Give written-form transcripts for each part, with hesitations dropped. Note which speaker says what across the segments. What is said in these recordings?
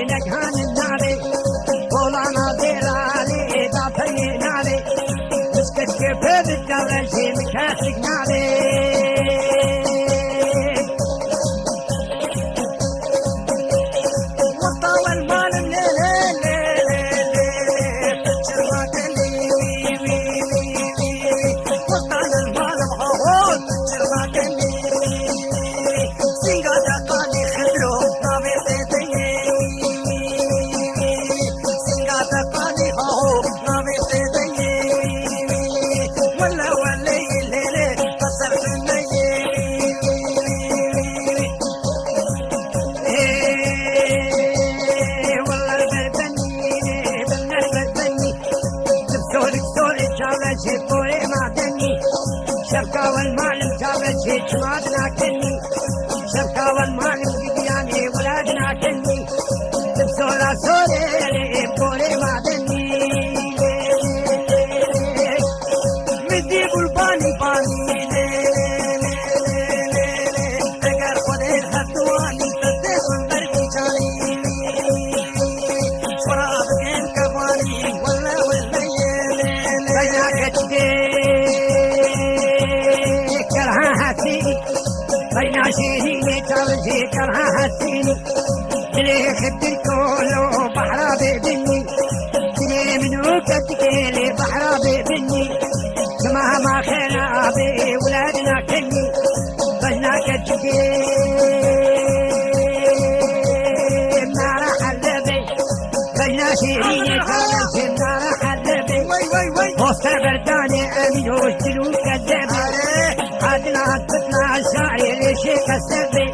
Speaker 1: نجهان الناري ولانا ديرالي دافري ناري مسكت كيف بالدرجة مكاسك ناري شبكة والمعلم جابت هيك مادنا كني شبكة والمعلم جدياني ولادنا كني بسولا سولي بوري معدني مدي بلباني باني اگر خود الخطواني تصدق برقي جاني شراب كن كواني ولا بيناك بين شيرين ترجي كرها هسيني ليه خدي كله بحرا ببني ليه منو كتكيلي بحرا ببني مهما خينا بي ولادنا كني بجنا كتكي نارا حلبي بجنا شيرين ترجي نارا حلبي وسط برداني امين وشتلو كذبي عدنا تطلع الشاعر ليش كسبي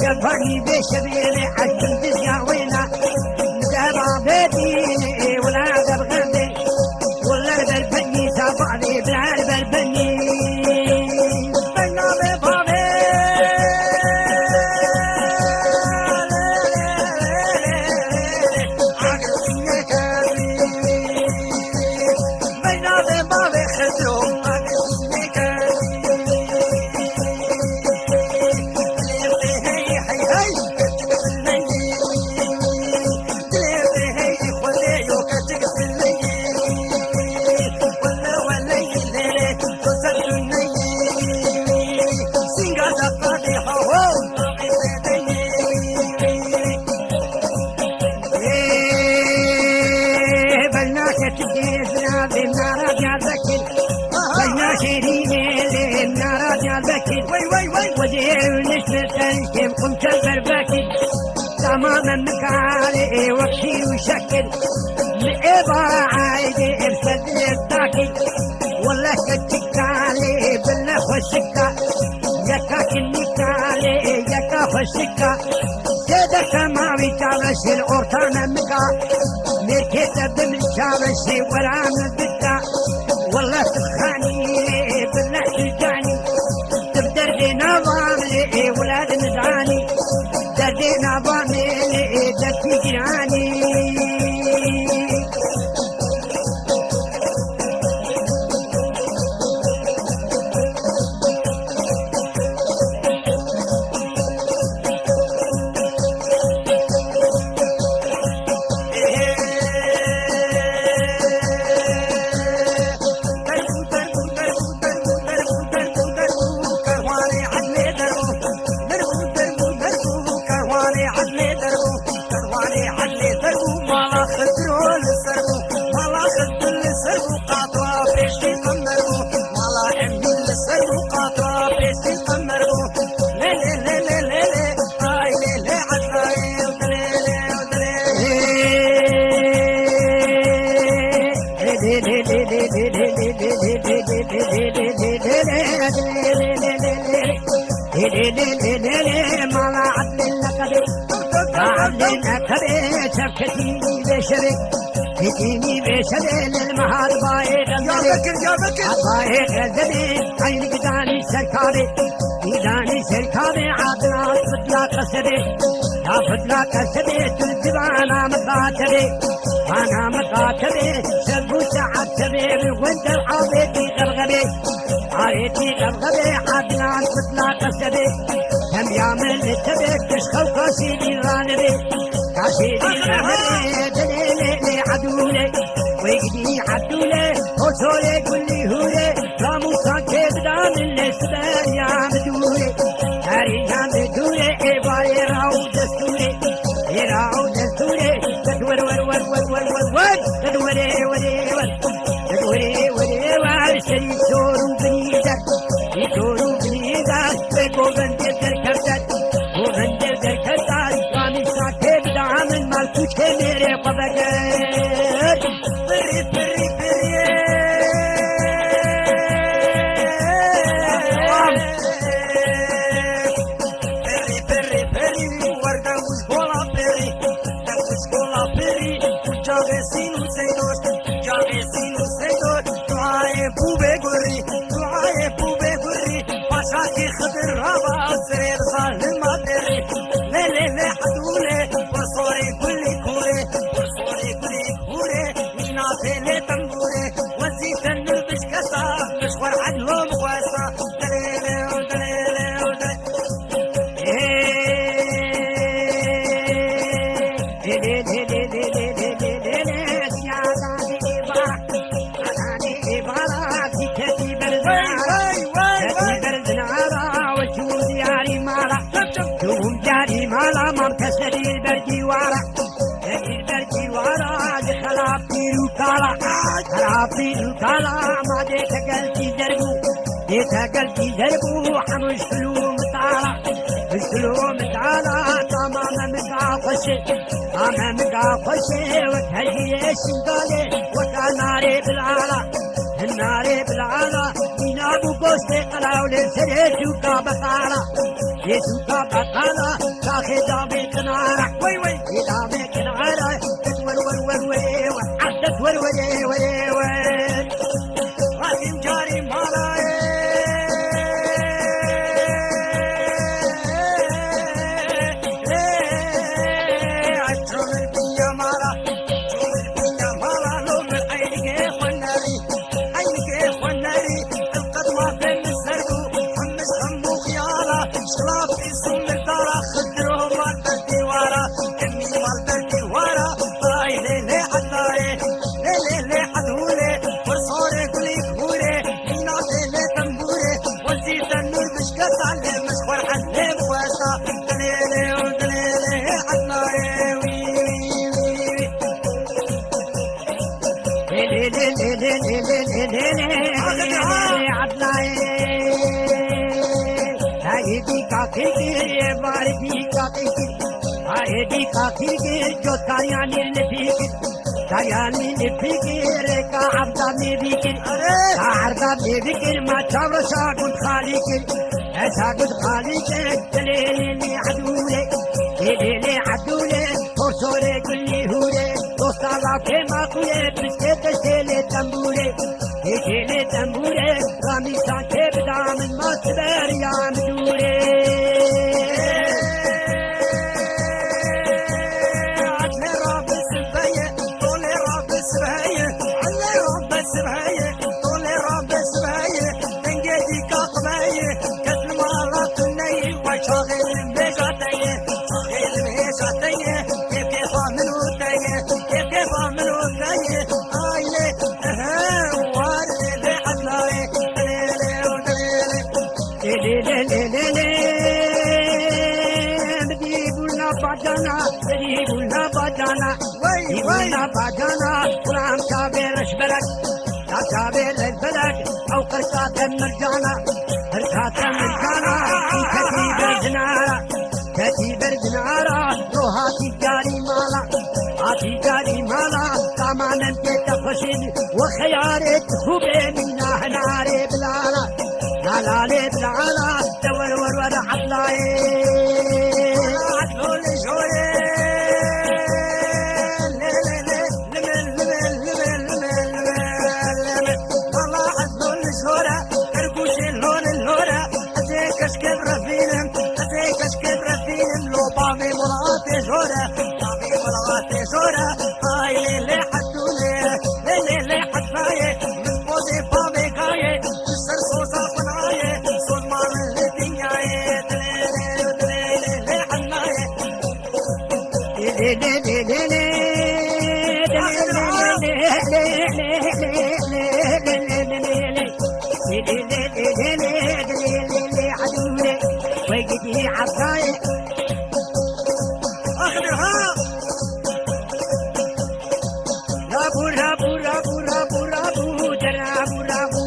Speaker 1: شفاني بشبيلي حتى تزاوينا مدابا بيتيني ولا غرغردي ولا بالبني تابعني بالعرب البني بنا ببابي بنا ببابي خذوا وزير نشر تنشم قمت البرباكي تماما مكالي وكشي وشكل لعبارة عايدة ارسل الداكي والله كتكالي بالله والشكا يكا كنكالي يكا والشكا سيدك ما بيتعرش الأورطانة مكا ميركيتا بمشارشي ورامة بكا والله تخاني بالله تجاني دردي نظام لي ولاد نزعاني دردي نظام لي دردي جيراني مالا عدل لكبي عدل لكبي شبكتي بشري هديني بشري للمهار بايد بايد الزبي عينك داني سركاري داني سركاري عدنا فتلا قصدي يا فتلا قصدي تلزبانا مقاتلي انا مقاتلي سبو ساعات سبي وانت العابيتي غرغبي عاريتي غرغبي عدنا فتلا قصدي هم يعمل التبك تشخو قاسي دي غانبي عشيري دليلي عدولي ويقدي عدولي وصولي كلي هولي راموسا كبدا من الاسبان يا مدولي هاري يا مدولي إباري راو دستوري راو دستوري تدور ور ور ور ور ور ور تدوري وري ور تدوري وري ور شري سورو بنيدر يسورو بنيدر بيكوغن تدر كرتر وغن تدر كرتر راموسا كبدا من مالكوش ميري قبقر بري بري بري خضر هوا سرير ظالم ما دري ليلي حدولي وصوري كلي كوري وصوري كلي كوري مينا فيلي تنبوري وزيت النلبش كسا مشوار عدلهم واسا دليلي ودليلي مالا مام كسري البردي وارا البردي وارا خلافي لوكالا خلافي لوكالا ما ديت قلبي دربو ديت قلبي دربو حمش فلوم تعالى فلوم تعالى تماما مقاقشي تماما مقاقشي وكهي سندالي وكناري بالعالى الناري بالعالى ينابو قوستي قلاولي سريتوكا بقالة يسوكا بقالة تاخي دامي كنارة وي وي دامي كنارة تتور ور ور وي وعدت ور وي وي وي راسم جاري مالا عجم البيا مالا عجم البيا مالا لوم العيني خناري شراب اسم الدارة خدرهم والبردي وارا امي والبردي وارا طاي ليلي حداي ليلي حدولي ورصوري كلي كوري مينا ليلي تنبوري وزيت النور بشكت علي مشوار حلي بواسا دليلي ودليلي حداي وي وي ليلي عدلاي هايدي كاكير باردي كاكير هايدي كاكير جو تارياني نفيكر تارياني نفيكر كعبدا ميبيكر كعبدا ميبيكر ما تشاور شاقود خاليكر شاقود خاليكر دليلي عدولي دليلي عدولي فرصوري كلي هوري دوستا لاكي ماكولي بسكت سيلي تنبولي هيجيلي تنبولي رامي سانكي بدا من ما تبار يا مدولي عدلي راب السباية طولي راب السباية عدلي راب السباية طولي راب السباية تنجدي كاقباية كتل مرات النيل وشاغل الميجاتية شاغل الميجاتية كيف كيف عملوا تاية كيف كيف عملوا تاية آيلي بديبولنا بدانا بديبولنا بدانا ونعم تابير اشبلك لا تابير البلد او قرقاتا مرجانا قرقاتا مرجانا في كتيبر زنارة كتيبر زنارة روحاتي جاري مالا هاتي جاري مالا تامانا تتفشل وخياري تخوبي منا هناري بلالا لالالي بلالا دور ور ور عطلاي عطلولي جوي والله عطلولي جورا كركوشي اللون اللورا اتيك اشكب رفينم اتيك اشكب رفينم لو بامي مراتي جورا بامي مراتي جورا هاي ليلي حدولي ليلي حدفاي من بوزي بامي كاي تسر صوصا قناي صوت مارن لدنياي دليلي دليلي حناي رابو رابو رابو رابو رابو رابو رابو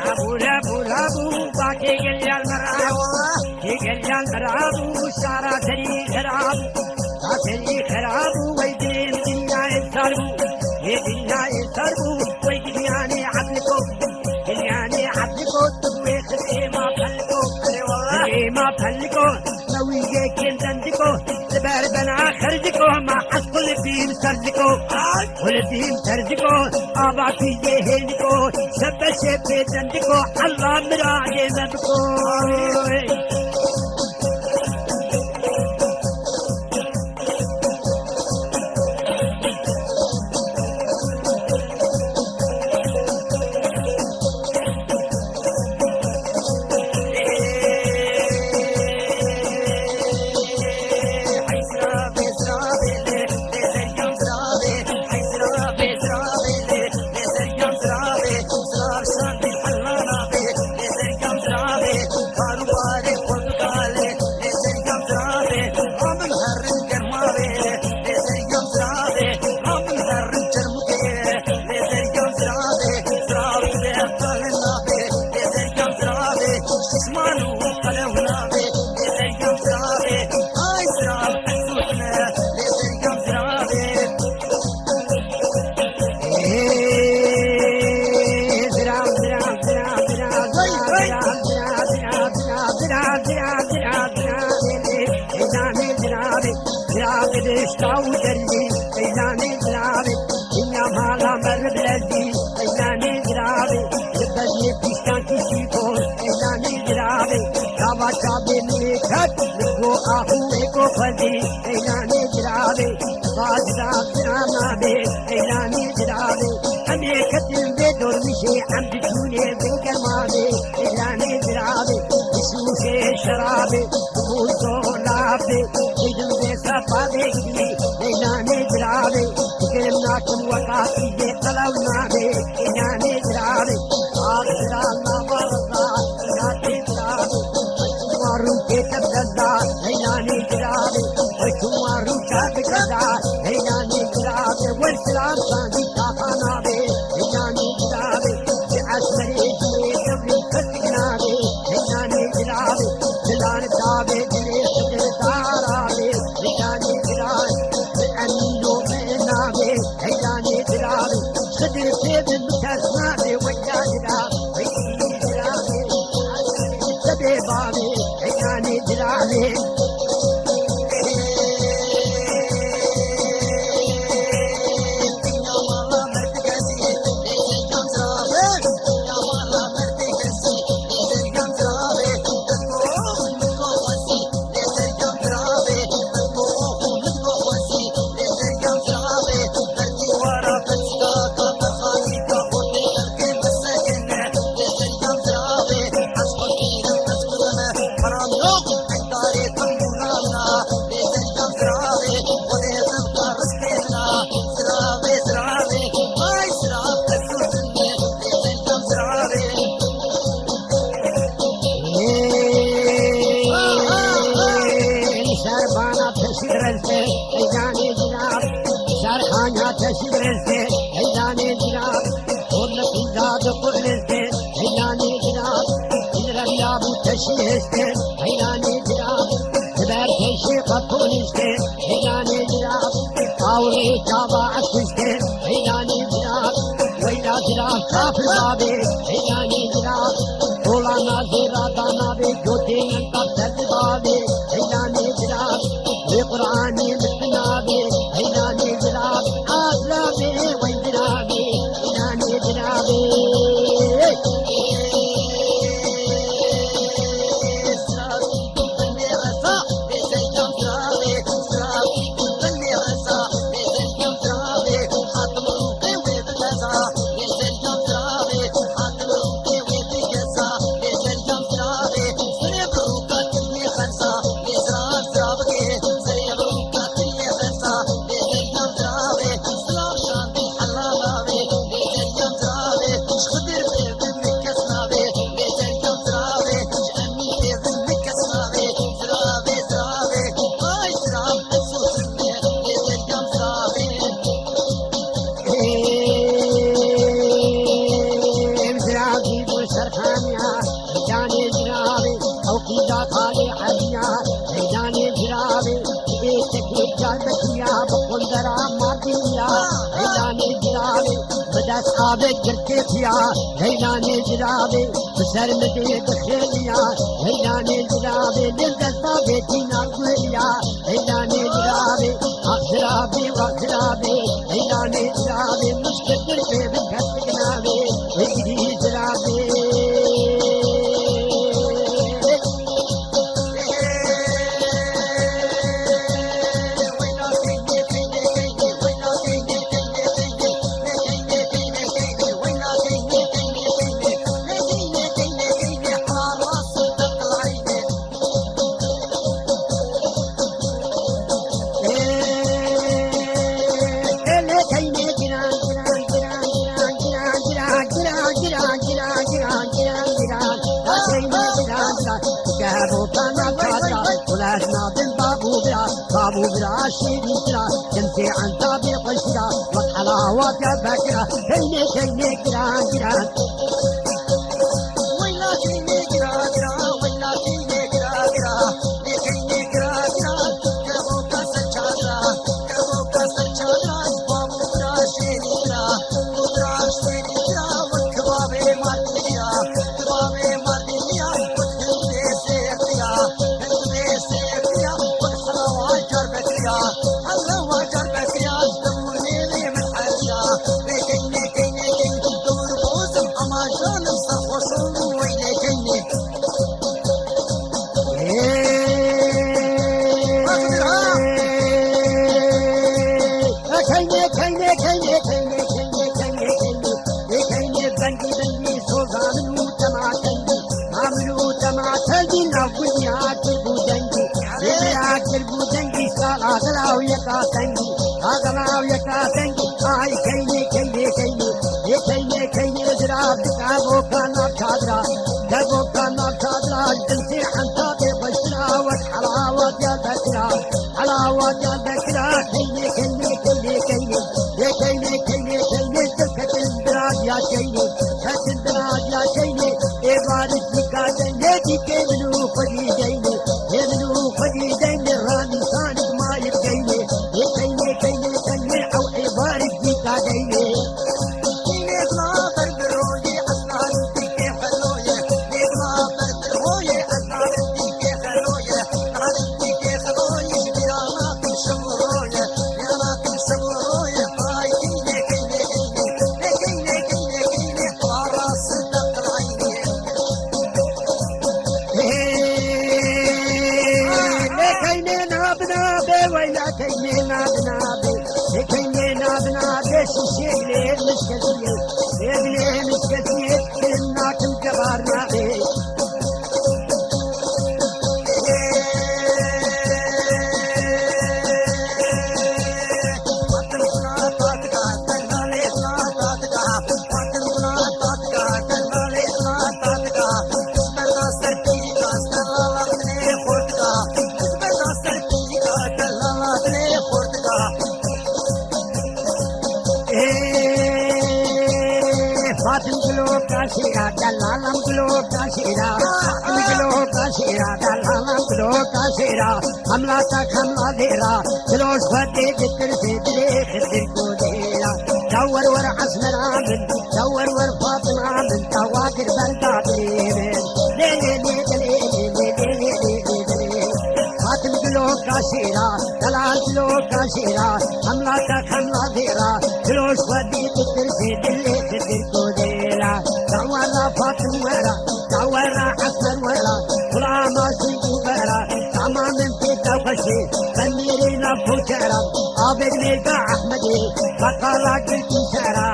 Speaker 1: رابو رابو رابو باقي قليل مرابو قليل مرابو سارا تري خرابو تري خرابو ويدين دنيا السربو دنيا السربو ويدنياني عبلكو دنياني عبلكو تبوي خلقي ما فلكو ما فلكو نويجي كنت عندكو بردنا خرجكو ما حصل فيهم سرجكو ولدهم سرجكو آبا في جهنكو شب شب عندكو الله مراجي ذبكو أصحابك قلت يا هيلاني جلابي بسر مدي بخيليا هيلاني جلابي للقصة بيتنا القليا هيلاني جلابي أخرابي وأخرابي هيلاني جلابي مش كتر في بكت جنابي ويجري جلابي بابو برا شيري ترا جنتي عن تابي قشرا والحلاوة بكرا هيني هيني كرا كرا ويلا كيني كرا كرا ويلا كيني كرا كرا كيني كرا كرا كبوكا سچادرا كبوكا سچادرا بابو برا شيري ترا برا شيري ترا وكبابي ماتيا كبابي ماتيا وكبي سيتيا كبي سيتيا الله واجر بكيا دموني لي من حيا لكني كني كني دور بوزم اما جانم سرخوشم ويلي كني كني كني كني كني كني كني كني كني بنجي بنجي سوزان وتما كني عملو تما كني نوي عاقل بودنجي عاقل بودنجي أغلاو يكاسنجي أغلاو يكاسنجي آي كيني كيني كيني كيني كيني زراب كابو كانا كادرا كابو كانا كادرا جنسي عن تابي بشرا والحلاوة يا ذكرا حلاوة يا ذكرا كيني كيني كيني كيني كيني كيني كيني سكت الدراج يا كيني سكت الدراج يا كيني إبارك بكاتن يدي كيمنو فجي جيني يمنو فجي جيني راني صانق ما يبقيني كيني كيني كيني أو عبارك بكاتيني كيني اطلع ضرب الروية أصلا رديك خلوية اطلع ضرب الروية أصلا رديك خلوية رديك خلوية يا راكب شمروية يا راكب شمروية هاي كيني كيني كيني كيني كيني كيني وراس الدق العيني كيني نابنا بي ويلا كيني نابنا بي كيني نابنا بي شيشي ليه مشكلتي ليه مشكلتي كلنا كم جبارنا بي Shira dalalam gloka shira gloka shira dalalam gloka shira hamla tak hamla dera firoz fate dikr se dire khir ko dera dawar war asmara bin dawar war fatima bin tawakir barda bin le le le le le le fatim gloka shira dalal gloka shira hamla tak hamla dera firoz fate dikr se dire khir ko dera دورا فاطم ورا دورا حسن ورا طلع ما سيدو برا تمام في توخشي بنيري لفو شرم عابد ميقا احمدي فقالا قلتي شرا